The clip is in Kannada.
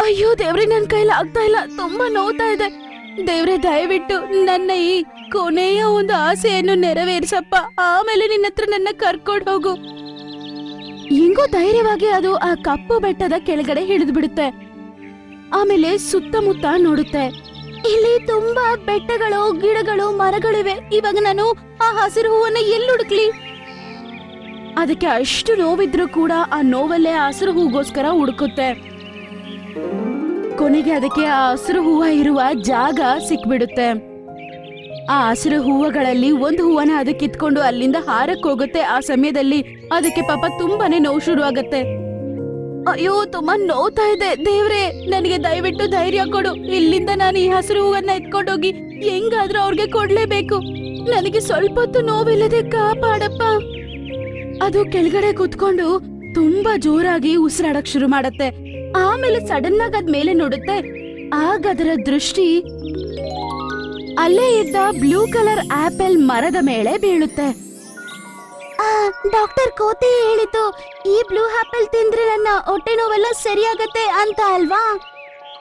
ಅಯ್ಯೋ ದೇವ್ರೆ, ನನ್ ಕೈಲಿ ಆಗ್ತಾ ಇಲ್ಲ, ತುಂಬಾ ನೋವ್ತಾ ಇದೆ. ದೇವ್ರೆ, ದಯವಿಟ್ಟು ನನ್ನ ಈ ಕೊನೆಯ ಒಂದು ಆಸೆಯನ್ನು ನೆರವೇರಿಸಪ್ಪ. ಆಮೇಲೆ ನಿನ್ನ ಹತ್ರ ನನ್ನ ಕರ್ಕೊಂಡು ಹೋಗು. ಹೆಂಗೋ ಧೈರ್ಯವಾಗಿ ಅದು ಆ ಕಪ್ಪು ಬೆಟ್ಟದ ಕೆಳಗಡೆ ಹಿಡಿದು ಬಿಡುತ್ತೆ. ಆಮೇಲೆ ಸುತ್ತಮುತ್ತ ನೋಡುತ್ತೆ. ಇಲ್ಲಿ ತುಂಬಾ ಬೆಟ್ಟಗಳು, ಗಿಡಗಳು, ಮರಗಳಿವೆ. ಇವಾಗ ನಾನು ಆ ಹಸಿರು ಹೂವನ್ನ ಎಲ್ಲಿ ಹುಡುಕ್ಲಿ? ಅದಕ್ಕೆ ಅಷ್ಟು ನೋವಿದ್ರು ಕೂಡ ಆ ನೋವಲ್ಲೇ ಹಸಿರು ಹೂಗೋಸ್ಕರ ಹುಡುಕುತ್ತೆ. ಕೊನೆಗೆ ಅದಕ್ಕೆ ಆ ಹಸಿರು ಹೂವ ಇರುವ ಜಾಗ ಸಿಕ್ಬಿಡುತ್ತೆ. ಆ ಹಸಿರು ಹೂವಗಳಲ್ಲಿ ಒಂದು ಹೂವನ ಅದಕ್ಕೆ ಕಿತ್ಕೊಂಡು ಅಲ್ಲಿಂದ ಹಾರಕ್ ಹೋಗುತ್ತೆ. ಆ ಸಮಯದಲ್ಲಿ ಅದಕ್ಕೆ ಪಾಪ ತುಂಬಾನೇ ನೋವು ಶುರು ಆಗತ್ತೆ. ಅಯ್ಯೋ, ತುಂಬಾ ನೋವ್ತಾ ಇದೆ. ದೇವ್ರೆ, ನನಗೆ ದಯವಿಟ್ಟು ಧೈರ್ಯ ಕೊಡು. ಇಲ್ಲಿಂದ ನಾನು ಈ ಹಸಿರು ಹೂವನ್ನ ಎತ್ಕೊಂಡೋಗಿ ಹೆಂಗಾದ್ರೂ ಅವ್ರಿಗೆ ಕೊಡ್ಲೇಬೇಕು. ನನಗೆ ಸ್ವಲ್ಪ ಹೊತ್ತು ನೋವಿಲ್ಲದೆ ಕಾಪಾಡಪ್ಪ. ಅದು ಕೆಳಗಡೆ ಕೂತ್ಕೊಂಡು ತುಂಬಾ ಜೋರಾಗಿ ಉಸಿರಾಡಕ್ ಶುರು ಮಾಡತ್ತೆ. ಆಮೇಲೆ ಸಡನ್ ಆಗಿ ಅದ್ ಮೇಲೆ ನೋಡುತ್ತೆ. ಆಗ ಅದರ ದೃಷ್ಟಿ ಅಲ್ಲೇ ಇದ್ದ ಬ್ಲೂ ಕಲರ್ ಆಪಲ್ ಮರದ ಮೇಲೆ ಬೀಳುತ್ತೆ. ಡಾಕ್ಟರ್ ಕೋತಿ ಹೇಳಿದ್ದು ಈ ಬ್ಲೂ ಆಪಲ್ ತಿಂದ್ರೆ ನನ್ನ ಹೊಟ್ಟೆ ನೋವೆಲ್ಲ ಸರಿಯಾಗತ್ತೆ ಅಂತ ಅಲ್ವಾ?